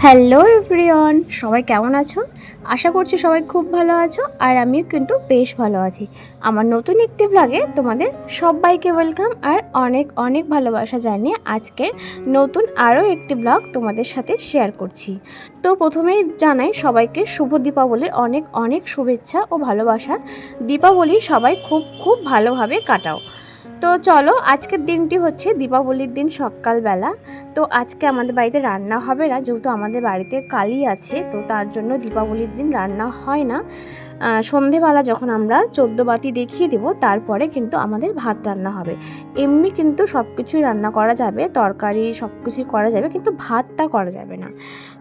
Hello everyone, সবাই কেমন আছো? আশা করছি সবাই খুব ভালো আছো, আর আমিও কিন্তু বেশ ভালো আছি। আমার নতুন একটি ব্লগে তোমাদের সবাইকে ওয়েলকাম আর অনেক অনেক ভালোবাসা জানিয়ে আজকের নতুন আরও একটি ব্লগ তোমাদের সাথে শেয়ার করছি। তো প্রথমেই জানাই সবাইকে শুভ দীপাবলির অনেক অনেক শুভেচ্ছা ও ভালোবাসা। দীপাবলি সবাই খুব খুব ভালোভাবে কাটাও। তো চলো, আজকের দিনটি হচ্ছে দীপাবলির দিন সকালবেলা। তো আজকে আমাদের বাড়িতে রান্না হবে না, যেহেতু আমাদের বাড়িতে কালী আছে, তো তার জন্য দীপাবলির দিন রান্না হয় না। সন্ধেবেলা যখন আমরা 14 বাতি দেখিয়ে দেবো তারপরে কিন্তু আমাদের ভাত রান্না হবে। এমনি কিন্তু সব কিছুই রান্না করা যাবে, তরকারি সব কিছুই করা যাবে, কিন্তু ভাতটা করা যাবে না।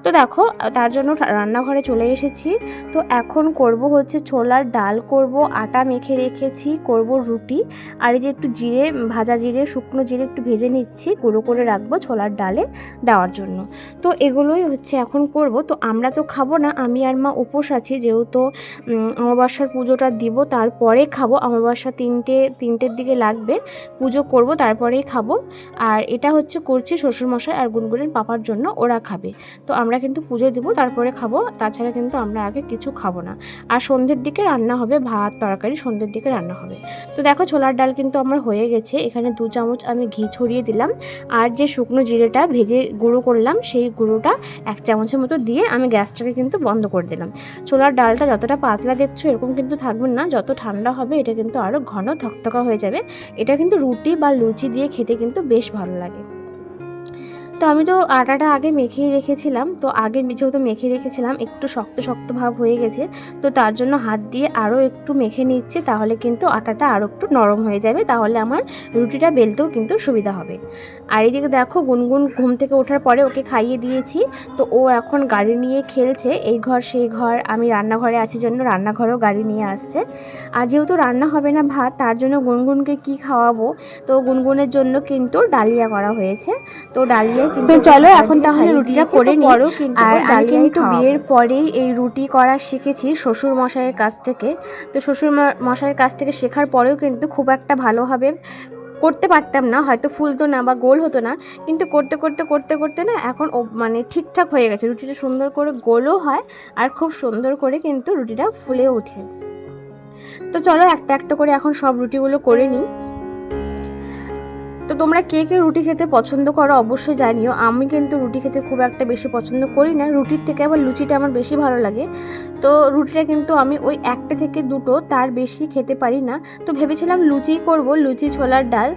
তো দেখো, তার জন্য রান্নাঘরে চলে এসেছি। তো এখন করব হচ্ছে ছোলার ডাল করব, আটা মেখে রেখেছি, করব রুটি। আর এই যে একটু জিরে, ভাজা জিরে, শুকনো জিরে একটু ভেজে নিচ্ছি, গুঁড়ো করে রাখবো ছোলার ডালে দেওয়ার জন্য। তো এগুলোই হচ্ছে এখন করব। তো আমরা তো খাবো না, আমি আর মা উপোস আছি, যেহেতু অমাবস্যার পুজোটা দিব, তারপরে খাবো। অমাবস্যা তিনটের দিকে লাগবে, পুজো করব তারপরেই খাবো। আর এটা হচ্ছে করছি শ্বশুরমশাই আর গুনগুনের পাপার জন্য, ওরা খাবে। তো আমরা কিন্তু পুজো দিব তারপরে খাবো, তাছাড়া কিন্তু আমরা আগে কিছু খাবো না। আর সন্ধ্যের দিকে রান্না হবে ভাত তরকারি, সন্ধ্যের দিকে রান্না হবে। তো দেখো, ছোলার ডাল কিন্তু আমার হয়ে গেছে। এখানে 2 চামচ আমি ঘি ছড়িয়ে দিলাম, আর যে শুকনো জিরেটা ভেজে গুঁড়ো করলাম সেই গুঁড়োটা 1 চামচের মতো দিয়ে আমি গ্যাসটাকে কিন্তু বন্ধ করে দিলাম। ছোলার ডালটা যতটা পাতলা দেখছো এরকম কিন্তু থাকবে না, যত ঠান্ডা হবে এটা কিন্তু আরও ঘন থকথকা হয়ে যাবে। এটা কিন্তু রুটি বা লুচি দিয়ে খেতে কিন্তু বেশ ভালো লাগে। তো আমি তো আটাটা আগে মেখেই রেখেছিলাম, তো আগে যেহেতু মেখে রেখেছিলাম একটু শক্ত শক্ত ভাব হয়ে গেছে, তো তার জন্য হাত দিয়ে আরও একটু মেখে নিচ্ছে, তাহলে কিন্তু আটাটা আরও একটু নরম হয়ে যাবে, তাহলে আমার রুটিটা বেলতেও কিন্তু সুবিধা হবে। আর এদিকে দেখো, গুনগুন ঘুম থেকে ওঠার পরে ওকে খাইয়ে দিয়েছি। তো ও এখন গাড়ি নিয়ে খেলছে, এই ঘর সেই ঘর। আমি রান্নাঘরে আছি জন্য রান্নাঘরেও গাড়ি নিয়ে আসছে। আর যেহেতু রান্না হবে না ভাত, তার জন্য গুনগুনকে কি খাওয়াবো, তো গুনগুনের জন্য কিন্তু ডালিয়া করা হয়েছে। তো ডালিয়া কিন্তু চলো এখন তাহলে রুটিটা করে নিই। আর আমি কিন্তু বিয়ের পরেই এই রুটি করা শিখেছি শ্বশুর মশাইয়ের কাছ থেকে। তো শ্বশুর মশাইয়ের কাছ থেকে শেখার পরেও কিন্তু খুব একটা ভালোভাবে করতে পারতাম না, হয়তো ফুলতো না বা গোল হতো না, কিন্তু করতে করতে করতে করতে না এখন মানে ঠিকঠাক হয়ে গেছে। রুটিটা সুন্দর করে গোলও হয়, আর খুব সুন্দর করে কিন্তু রুটিটা ফুলে ওঠে। তো চলো একটা একটা করে এখন সব রুটিগুলো করে নিই। তো তোমরা কে কে রুটি খেতে পছন্দ করো অবশ্যই জানিও। আমি কিন্তু রুটি খেতে খুব একটা বেশি পছন্দ করি না, রুটির থেকে আবার লুচিটা আমার বেশি ভালো লাগে। তো রুটিটা কিন্তু আমি ওই 1টা থেকে 2টো, তার বেশি খেতে পারি না। তো ভেবেছিলাম লুচি করব, লুচি ছোলার ডাল।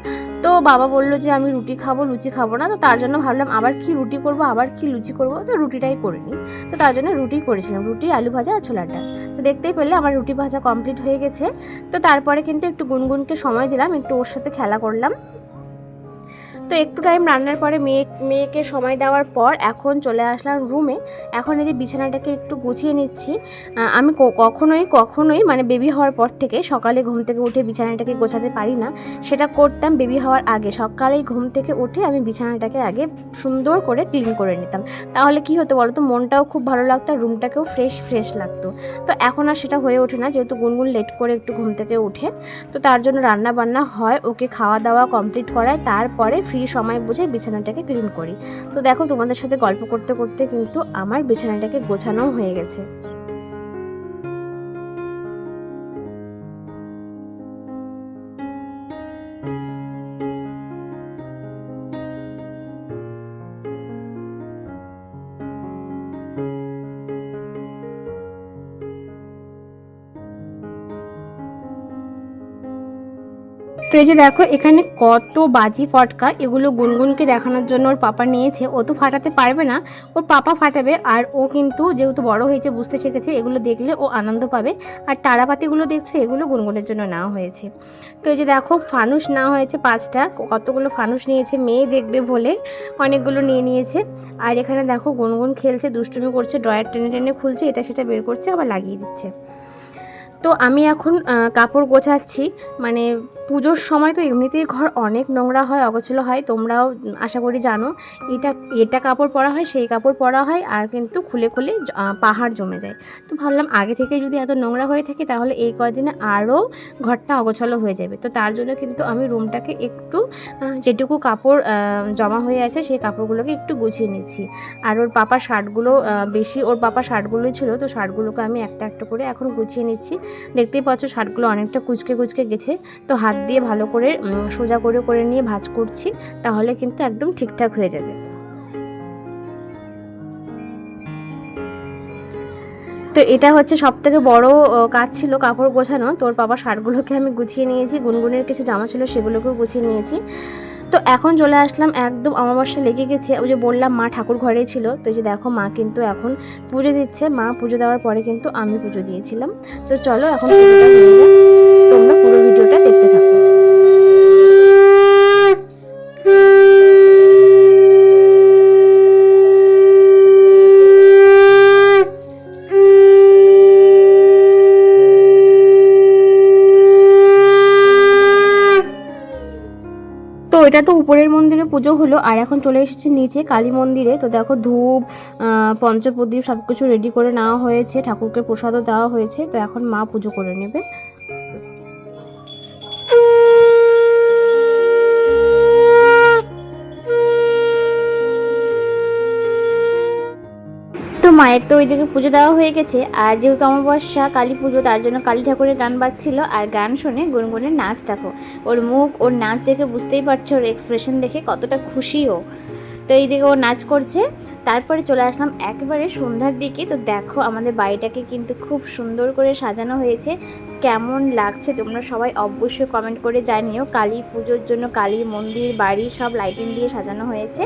তো বাবা বললো যে আমি রুটি খাবো, লুচি খাবো না। তো তার জন্য ভাবলাম আবার কি রুটি করব আবার কি লুচি করব, তো রুটিটাই করে নিই। তো তার জন্য রুটি করেছিলাম, রুটি আলু ভাজা আর ছোলার ডাল। তো দেখতেই পেলে আমার রুটি ভাজা কমপ্লিট হয়ে গেছে। তো তারপরে কিন্তু একটু গুনগুনকে সময় দিলাম, একটু ওর সাথে খেলা করলাম। তো একটু টাইম রান্নার পরে মেয়েকে সময় দেওয়ার পর এখন চলে আসলাম রুমে। এখন এই যে বিছানাটাকে একটু গুছিয়ে নিচ্ছি। আমি কখনোই মানে বেবি হওয়ার পর থেকে সকালে ঘুম থেকে উঠে বিছানাটাকে গোছাতে পারি না। সেটা করতাম বেবি হওয়ার আগে, সকালেই ঘুম থেকে উঠে আমি বিছানাটাকে আগে সুন্দর করে ক্লিন করে নিতাম। তাহলে কি হতো বলো তো, মনটাও খুব ভালো লাগতো আর রুমটাকেও ফ্রেশ ফ্রেশ লাগতো। তো এখন আর সেটা হয়ে ওঠে না, যেহেতু গুনগুন লেট করে একটু ঘুম থেকে উঠে। তো তার জন্য রান্না বান্না হয়, ওকে খাওয়া দাওয়া কমপ্লিট করায়, তারপরে ফ্রি সময় বুঝে বিছানাটাকে ক্লিন করি। তো দেখো, তোমাদের সাথে গল্প করতে করতে কিন্তু আমার বিছানাটাকে গোছানোও হয়ে গেছে। তো এই যে দেখো, এখানে কত বাজি ফটকা, এগুলো গুনগুনকে দেখানোর জন্য ওর পাপা নিয়েছে। ও তো ফাটাতে পারবে না, ওর পাপা ফাটাবে। আর ও কিন্তু যেহেতু বড় হয়েছে, বুঝতে শিখেছে, এগুলো দেখলে ও আনন্দ পাবে। আর তারাবাতিগুলো দেখছো, এগুলো গুনগুনের জন্য নেওয়া হয়েছে। তো এই যে দেখো, ফানুস নেওয়া হয়েছে 5টা। কতগুলো ফানুস নিয়েছে, মেয়ে দেখবে বলে অনেকগুলো নিয়ে নিয়েছে। আর এখানে দেখো গুনগুন খেলছে, দুষ্টুমি করছে, ড্রয়ার টেনে টেনে খুলছে, এটা সেটা বের করছে, আবার লাগিয়ে দিচ্ছে। তো আমি এখন কাপড় গোছাচ্ছি, মানে পুজোর সময় তো এমনিতেই ঘর অনেক নোংরা হয়, অগোছালো হয়, তোমরাও আশা করি জানো। এটা কাপড় পরা হয়, সেই কাপড় পরা হয়, আর কিন্তু খুলে খুলে পাহাড় জমে যায়। তো ভাবলাম আগে থেকে যদি এত নোংরা হয়ে থাকে তাহলে এই কয়দিনে আরও ঘরটা অগোছালো হয়ে যাবে। তো তার জন্য কিন্তু আমি রুমটাকে একটু যেটুকু কাপড় জমা হয়ে আছে সেই কাপড়গুলোকে একটু গুছিয়ে নিচ্ছি। আর ওর পাপা শার্টগুলো বেশি, ওর পাপা শার্টগুলোই ছিল, তো শার্টগুলোকে আমি একটা একটা করে এখন গুছিয়ে নিচ্ছি। দেখতেই পাচ্ছ শার্টগুলো অনেকটা কুচকে কুচকে গেছে, তো হাত দিয়ে ভালো করে সোজা করে করে নিয়ে ভাঁজ করছি, তাহলে কিন্তু একদম ঠিকঠাক হয়ে যাবে। তো এটা হচ্ছে সবথেকে বড় কাজ ছিল কাপড় গোছানো। তোর বাবা শার্টগুলোকে আমি গুছিয়ে নিয়েছি, গুনগুনের কিছু জামা ছিল সেগুলোকেও গুছিয়ে নিয়েছি। তো এখন চলে আসলাম, একদম অমাবস্যা লেগে গেছে। ওই যে বললাম মা ঠাকুর ঘরেই ছিল, তো যে দেখো মা কিন্তু এখন পুজো দিচ্ছে। মা পুজো দেওয়ার পরে কিন্তু আমি পুজো দিয়েছিলাম। তো চলো এখন পুজোটা হয়ে যাক, তোমরা পুরো ভিডিওটা দেখতে থাকো। তো এটা তো উপরের মন্দিরে পুজো হলো, আর এখন চলে এসেছি নিচে কালী মন্দিরে। তো দেখো ধূপ, পঞ্চপ্রদীপ সব কিছু রেডি করে নেওয়া হয়েছে, ঠাকুরকে প্রসাদও দেওয়া হয়েছে। তো এখন মা পুজো করে নেবে। তো মায়ের তো ওইদিকে পুজো দেওয়া হয়ে গেছে, আর যেহেতু অমাবস্যা কালী পুজো, তার জন্য কালী ঠাকুরের গান বাজছিল, আর গান শুনে গুনগুনের নাচ দেখো, ওর মুখ, ওর নাচ দেখে বুঝতেই পারছো, ওর এক্সপ্রেশন দেখে কতটা খুশি ও। তো এইদিকে ও নাচ করছে। তারপরে চলে আসলাম একেবারে সন্ধ্যার দিকে। তো দেখো আমাদের বাড়িটাকে কিন্তু খুব সুন্দর করে সাজানো হয়েছে। কেমন লাগছে তোমরা সবাই অবশ্যই কমেন্ট করে জানিও। কালী পুজোর জন্য কালী মন্দির, বাড়ি সব লাইটিং দিয়ে সাজানো হয়েছে।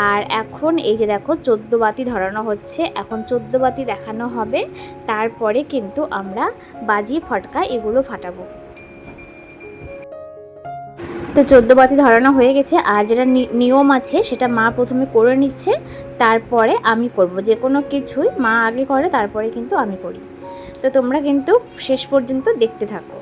আর এখন এই যে দেখো 14 বাতি ধরানো হচ্ছে, এখন 14 বাতি দেখানো হবে, তারপরে কিন্তু আমরা বাজি ফটকা এগুলো ফাটাবো। তো 14 বাতি ধরানো হয়ে গেছে, আর যেটা নিয়ম আছে সেটা মা প্রথমে করে নিচ্ছে, তারপরে আমি করব। যে কোনো কিছুই মা আগে করে, তারপরে কিন্তু আমি করি। তো তোমরা কিন্তু শেষ পর্যন্ত দেখতে থাকো।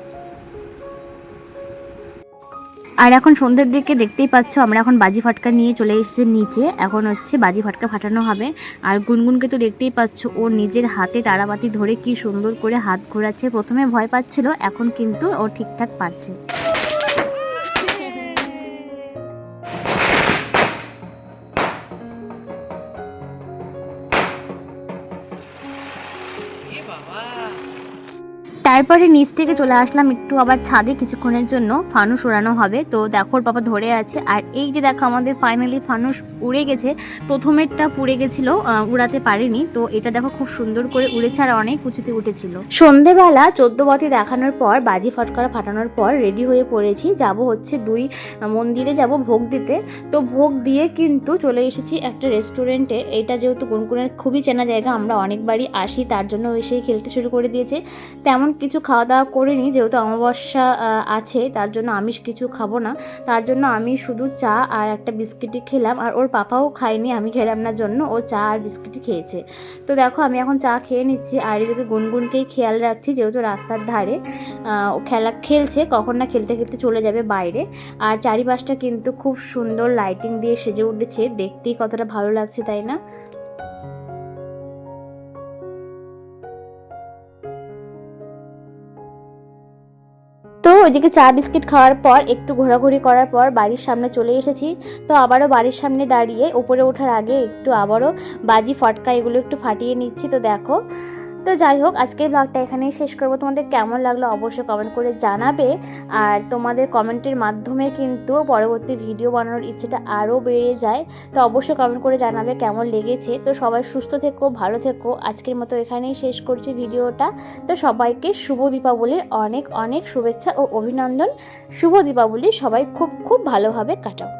আর এখন সন্ধ্যের দিকে দেখতেই পাচ্ছ আমরা এখন বাজি ফাটকা নিয়ে চলে এসেছি নিচে। এখন হচ্ছে বাজি ফাটকা ফাটানো হবে। আর গুনগুনকে তো দেখতেই পাচ্ছ, ও নিজের হাতে তারাবাতি ধরে কি সুন্দর করে হাত ঘোরাচ্ছে। প্রথমে ভয় পাচ্ছিল, এখন কিন্তু ও ঠিকঠাক পারছে। তারপরে নিচ থেকে চলে আসলাম একটু আবার ছাদে, কিছুক্ষণের জন্য ফানুস ওড়ানো হবে। তো দেখো ওর বাবা ধরে আছে, আর এই যে দেখো আমাদের ফাইনালি ফানুস উড়ে গেছে। প্রথমেরটা পুড়ে গেছিলো, উড়াতে পারিনি, তো এটা দেখো খুব সুন্দর করে উড়েছে, আর অনেক উঁচুতে উঠেছিল। সন্ধেবেলা 14 বাতি দেখানোর পর, বাজি ফটকারা ফাটানোর পর রেডি হয়ে পড়েছি, যাব হচ্ছে 2 মন্দিরে যাব ভোগ দিতে। তো ভোগ দিয়ে কিন্তু চলে এসেছি একটা রেস্টুরেন্টে। এটা যেহেতু গুনগুনের খুবই চেনা জায়গা, আমরা অনেকবারই আসি, তার জন্য এসেই খেলতে শুরু করে দিয়েছে। তেমন কিছু খাওয়া দাওয়া করিনি, যেহেতু অমাবস্যা আছে, তার জন্য আমিষ কিছু খাবো না। তার জন্য আমি শুধু চা আর একটা বিস্কিটই খেলাম, আর ওর পাপাও খায়নি, আমি খেলাম না জন্য ও চা আর বিস্কিটই খেয়েছে। তো দেখো আমি এখন চা খেয়ে নিচ্ছি, আর এদিকে গুনগুনকেই খেয়াল রাখছি, যেহেতু রাস্তার ধারে ও খেলছে, কখন না খেলতে খেলতে চলে যাবে বাইরে। আর চারিপাশটা কিন্তু খুব সুন্দর লাইটিং দিয়ে সেজে উঠেছে, দেখতেই কতটা ভালো লাগছে, তাই না? তো ওইদিকে চা বিস্কিট খাওয়ার পর একটু ঘোরাঘুরি করার পর বাড়ির সামনে চলে এসেছি। তো আবারও বাড়ির সামনে দাঁড়িয়ে উপরে ওঠার আগে একটু আবারও বাজি ফটকা এগুলো একটু ফাটিয়ে নিচ্ছি। তো দেখো, তো যাই হোক আজকের ব্লগটা এখানেই শেষ করবো। তোমাদের কেমন লাগলো অবশ্যই কমেন্ট করে জানাবে, আর তোমাদের কমেন্টের মাধ্যমে কিন্তু পরবর্তী ভিডিও বানানোর ইচ্ছেটা আরও বেড়ে যায়। তো অবশ্যই কমেন্ট করে জানাবে কেমন লেগেছে। তো সবাই সুস্থ থেকো, ভালো থেকো। আজকের মতো এখানেই শেষ করছি ভিডিওটা। তো সবাইকে শুভ দীপাবলির অনেক অনেক শুভেচ্ছা ও অভিনন্দন। শুভ দীপাবলি, সবাই খুব খুব ভালোভাবে কাটাও।